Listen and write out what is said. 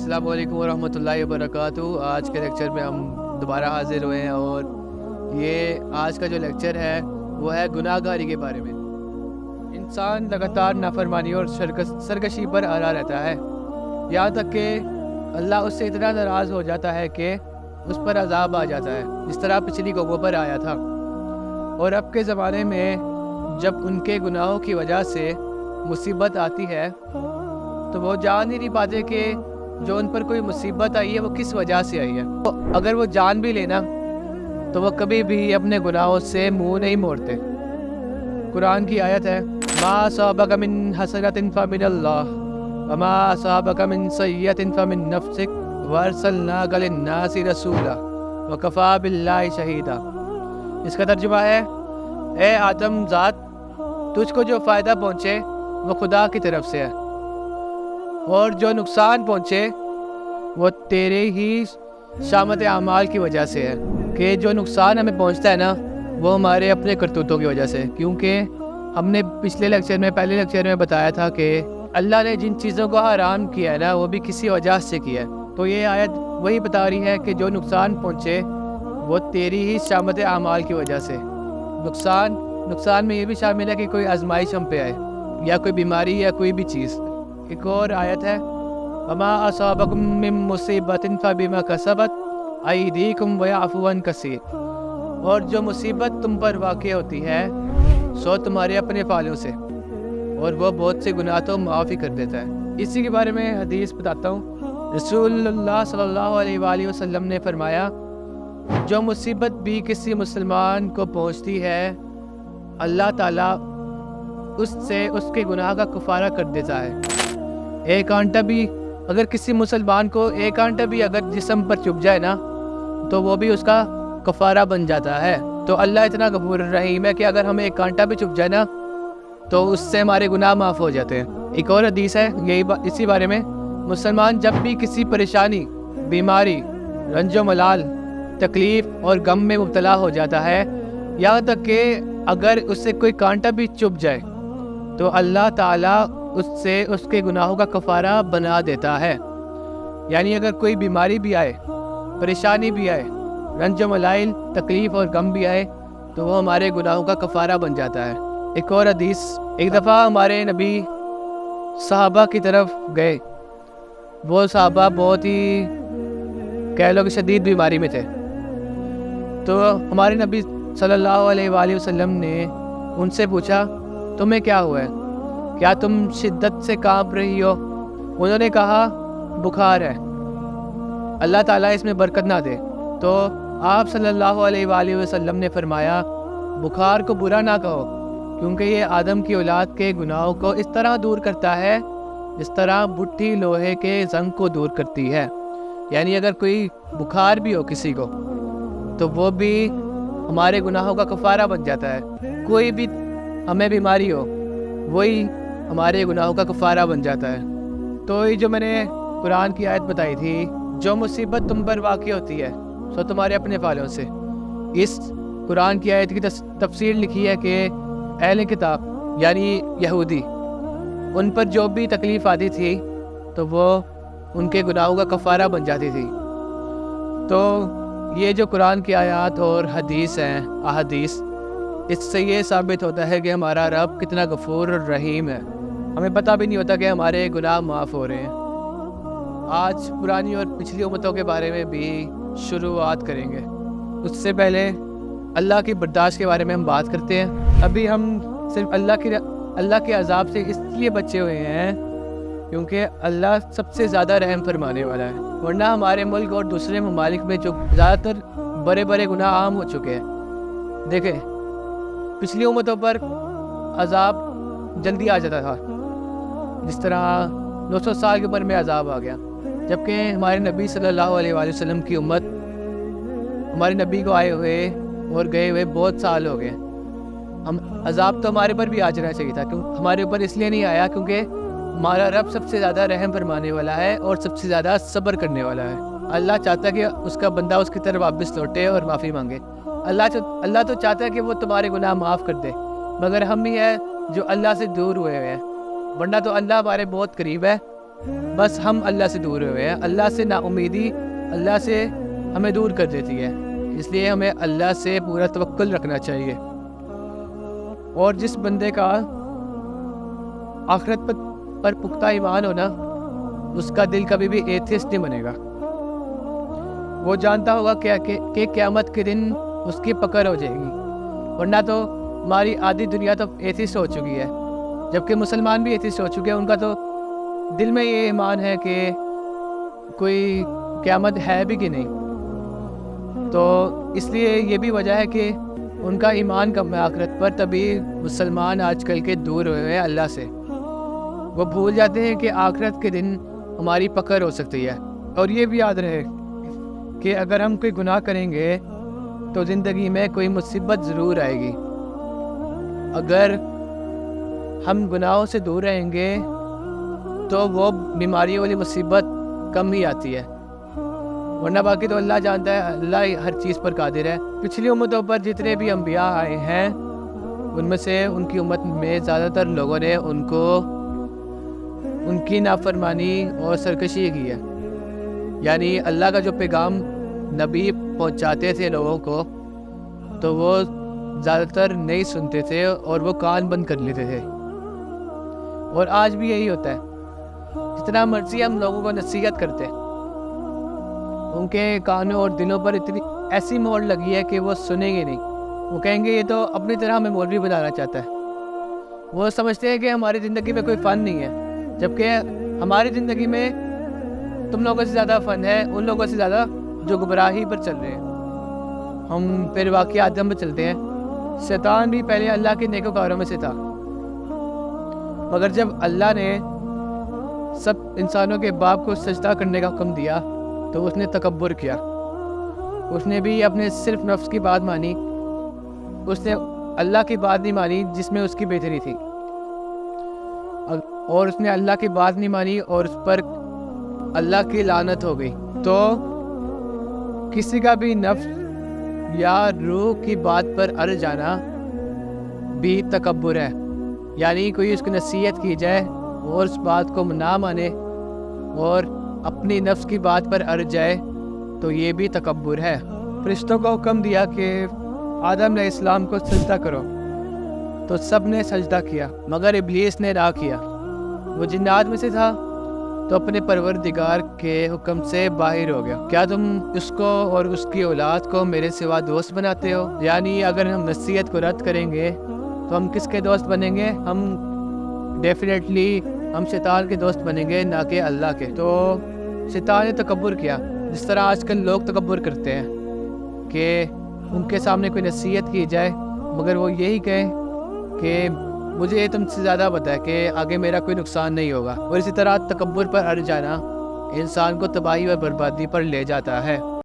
السلام علیکم ورحمۃ اللہ وبرکاتہ۔ آج کے لیکچر میں ہم دوبارہ حاضر ہوئے ہیں اور یہ آج کا جو لیکچر ہے وہ ہے گناہ گاری کے بارے میں۔ انسان لگاتار نافرمانی اور سرکشی پر آرا رہتا ہے، یہاں تک کہ اللہ اس سے اتنا ناراض ہو جاتا ہے کہ اس پر عذاب آ جاتا ہے، جس طرح پچھلی قوموں پر آیا تھا۔ اور اب کے زمانے میں جب ان کے گناہوں کی وجہ سے مصیبت آتی ہے تو وہ جان ہی نہیں پاتے کہ جو ان پر کوئی مصیبت آئی ہے وہ کس وجہ سے آئی ہے۔ اگر وہ جان بھی لینا تو وہ کبھی بھی اپنے گناہوں سے منہ نہیں موڑتے۔ قرآن کی آیت ہے ما اصابک من حسنۃ فمن اللہ وما اصابک من سیئۃ فمن نفسک وارسلناک للناس رسولا وکفی باللہ شہیدا۔ اس کا ترجمہ ہے اے آدم ذات، تجھ کو جو فائدہ پہنچے وہ خدا کی طرف سے ہے، اور جو نقصان پہنچے وہ تیرے ہی شامت اعمال کی وجہ سے ہے۔ کہ جو نقصان ہمیں پہنچتا ہے نا وہ ہمارے اپنے کرتوتوں کی وجہ سے، کیونکہ ہم نے پہلے لیکچر میں بتایا تھا کہ اللہ نے جن چیزوں کو حرام کیا ہے نا وہ بھی کسی وجہ سے کیا ہے۔ تو یہ آیت وہی بتا رہی ہے کہ جو نقصان پہنچے وہ تیری ہی شامت اعمال کی وجہ سے۔ نقصان میں یہ بھی شامل ہے کہ کوئی آزمائش ہم پہ آئے یا کوئی بیماری یا کوئی بھی چیز۔ ایک اور آیت ہے وما اصابکم من مصیبت فبما کسبت ایدیکم ویعفو عن کثیر، اور جو مصیبت تم پر واقع ہوتی ہے سو تمہارے اپنے فعلوں سے، اور وہ بہت سے گناہ تو معاف ہی کر دیتا ہے۔ اسی کے بارے میں حدیث بتاتا ہوں۔ رسول اللہ صلی اللہ علیہ وآلہ وسلم نے فرمایا جو مصیبت بھی کسی مسلمان کو پہنچتی ہے اللہ تعالیٰ اس سے اس کے گناہ کا کفارہ کر دیتا ہے۔ ایک آنٹا بھی اگر کسی مسلمان کو ایک آنٹا بھی اگر جسم پر چبھ جائے نا تو وہ بھی اس کا کفارہ بن جاتا ہے۔ تو اللہ اتنا غفور رحیم ہے کہ اگر ہمیں ایک کانٹا بھی چبھ جائے نا تو اس سے ہمارے گناہ معاف ہو جاتے ہیں۔ ایک اور حدیث ہے اسی بارے میں، مسلمان جب بھی کسی پریشانی، بیماری، رنج و ملال، تکلیف اور غم میں مبتلا ہو جاتا ہے، یہاں تک کہ اگر اس سے کوئی کانٹا بھی چبھ جائے تو اللہ تعالیٰ اس سے اس کے گناہوں کا کفارہ بنا دیتا ہے۔ یعنی اگر کوئی بیماری بھی آئے، پریشانی بھی آئے، رنج و ملائل، تکلیف اور غم بھی آئے تو وہ ہمارے گناہوں کا کفارہ بن جاتا ہے۔ ایک اور حدیث، ایک دفعہ ہمارے نبی صحابہ کی طرف گئے، وہ صحابہ بہت ہی کہہ لو کہ شدید بیماری میں تھے، تو ہمارے نبی صلی اللہ علیہ وآلہ وسلم نے ان سے پوچھا تمہیں کیا ہوا ہے، کیا تم شدت سے کانپ رہی ہو؟ انہوں نے کہا بخار ہے، اللہ تعالیٰ اس میں برکت نہ دے۔ تو آپ صلی اللہ علیہ وآلہ وسلم نے فرمایا بخار کو برا نہ کہو، کیونکہ یہ آدم کی اولاد کے گناہوں کو اس طرح دور کرتا ہے جس طرح بٹھی لوہے کے زنگ کو دور کرتی ہے۔ یعنی اگر کوئی بخار بھی ہو کسی کو تو وہ بھی ہمارے گناہوں کا کفارہ بن جاتا ہے۔ کوئی بھی ہمیں بیماری ہو وہی ہمارے گناہوں کا کفارہ بن جاتا ہے۔ تو یہ جو میں نے قرآن کی آیت بتائی تھی، جو مصیبت تم پر واقع ہوتی ہے سو تمہارے اپنے فعلوں سے، اس قرآن کی آیت کی تفسیر لکھی ہے کہ اہل کتاب یعنی یہودی، ان پر جو بھی تکلیف آتی تھی تو وہ ان کے گناہوں کا کفارہ بن جاتی تھی۔ تو یہ جو قرآن کی آیات اور حدیث ہیں، احادیث، اس سے یہ ثابت ہوتا ہے کہ ہمارا رب کتنا غفور اور رحیم ہے۔ ہمیں پتہ بھی نہیں ہوتا کہ ہمارے گناہ معاف ہو رہے ہیں۔ آج پرانی اور پچھلی امتوں کے بارے میں بھی شروعات کریں گے، اس سے پہلے اللہ کی برداشت کے بارے میں ہم بات کرتے ہیں۔ ابھی ہم صرف اللہ کے عذاب سے اس لیے بچے ہوئے ہیں کیونکہ اللہ سب سے زیادہ رحم فرمانے والا ہے، ورنہ ہمارے ملک اور دوسرے ممالک میں جو زیادہ تر بڑے بڑے گناہ عام ہو چکے ہیں۔ دیکھیں پچھلی امتوں پر عذاب جلدی آ جاتا تھا، جس طرح 900 سال کی عمر میں عذاب آ گیا، جبکہ ہمارے نبی صلی اللہ علیہ وآلہ وسلم کی امت ہمارے نبی کو آئے ہوئے اور گئے ہوئے بہت سال ہو گئے۔ عذاب تو ہمارے پر بھی آ جانا چاہیے تھا، ہمارے اوپر اس لیے نہیں آیا کیونکہ ہمارا رب سب سے زیادہ رحم فرمانے والا ہے اور سب سے زیادہ صبر کرنے والا ہے۔ اللہ چاہتا ہے کہ اس کا بندہ اس کی طرف واپس لوٹے اور معافی مانگے۔ اللہ تو چاہتا ہے کہ وہ تمہارے گناہ معاف کر دے، مگر ہم ہی ہیں جو اللہ سے دور ہوئے ہیں، ورنہ تو اللہ ہمارے بہت قریب ہے بس ہم اللہ سے دور ہوئے ہیں. اللہ سے نا امیدی اللہ سے ہمیں دور کر دیتی ہے. اس لیے ہمیں اللہ سے پورا توکل رکھنا چاہیے. اور جس بندے کا آخرت پر پختہ ایمان ہونا، اس کا دل کبھی بھی ایتھسٹ نہیں بنے گا. وہ جانتا ہوگا کہ قیامت کے دن اس کی پکڑ ہو جائے گی. ورنہ تو ہماری آدھی دنیا تو ایتھسٹ ہو چکی ہے، جبکہ مسلمان بھی ایتھسٹ ہو چکے ہیں. ان کا تو دل میں یہ ایمان ہے کہ کوئی قیامت ہے بھی کہ نہیں. تو اس لیے یہ بھی وجہ ہے کہ ان کا ایمان کم ہے آخرت پر. تبھی مسلمان آج کل کے دور ہوئے ہیں اللہ سے. وہ بھول جاتے ہیں کہ آخرت کے دن ہماری پکڑ ہو سکتی ہے. اور یہ بھی یاد رہے کہ اگر ہم کوئی گناہ کریں گے تو زندگی میں کوئی مصیبت ضرور آئے گی. اگر ہم گناہوں سے دور رہیں گے تو وہ بیماریوں والی مصیبت کم ہی آتی ہے. ورنہ باقی تو اللہ جانتا ہے، اللہ ہر چیز پر قادر ہے. پچھلی امتوں پر جتنے بھی انبیاء آئے ہیں، ان میں سے ان کی امت میں زیادہ تر لوگوں نے ان کی نافرمانی اور سرکشی کی ہے. یعنی اللہ کا جو پیغام نبی پہنچاتے تھے لوگوں کو، تو وہ زیادہ تر نہیں سنتے تھے اور وہ کان بند کر لیتے تھے. اور آج بھی یہی ہوتا ہے. جتنا مرضی ہم لوگوں کو نصیحت کرتے ہیں، ان کے کانوں اور دلوں پر اتنی ایسی مہر لگی ہے کہ وہ سنیں گے نہیں. وہ کہیں گے یہ تو اپنی طرح ہمیں مولوی بنانا چاہتا ہے. وہ سمجھتے ہیں کہ ہماری زندگی میں کوئی فن نہیں ہے، جبکہ ہماری زندگی میں تم لوگوں سے زیادہ فن ہے ان لوگوں سے زیادہ جو گمراہی پر چل رہے ہیں. ہم پھر واقعی آدم پہ چلتے ہیں. شیطان بھی پہلے اللہ کے نیکوکاروں میں سے تھا، مگر جب اللہ نے سب انسانوں کے باپ کو سجدہ کرنے کا حکم دیا تو اس نے تکبر کیا. اس نے بھی اپنے صرف نفس کی بات مانی. اس نے اللہ کی بات نہیں مانی جس میں اس کی بہتری تھی، اور اس نے اللہ کی بات نہیں مانی اور اس پر اللہ کی لعنت ہو گئی. تو کسی کا بھی نفس یا روح کی بات پر اڑ جانا بھی تکبر ہے. یعنی کوئی اس کی نصیحت کی جائے اور اس بات کو نہ مانے اور اپنی نفس کی بات پر اڑ جائے تو یہ بھی تکبر ہے. فرشتوں کو حکم دیا کہ آدم علیہ السلام کو سجدہ کرو، تو سب نے سجدہ کیا مگر ابلیس نے نہ کیا. وہ جنات میں سے تھا تو اپنے پروردگار کے حکم سے باہر ہو گیا. کیا تم اس کو اور اس کی اولاد کو میرے سوا دوست بناتے ہو؟ یعنی اگر ہم نصیحت کو رد کریں گے تو ہم کس کے دوست بنیں گے؟ ہم ڈیفینیٹلی ہم شیطان کے دوست بنیں گے، نہ کہ اللہ کے. تو شیطان نے تکبر کیا، جس طرح آج کل لوگ تکبر کرتے ہیں کہ ان کے سامنے کوئی نصیحت کی جائے مگر وہ یہی کہیں کہ مجھے تم سے زیادہ پتہ ہے کہ آگے میرا کوئی نقصان نہیں ہوگا. اور اسی طرح تکبر پر اڑ جانا انسان کو تباہی اور بربادی پر لے جاتا ہے.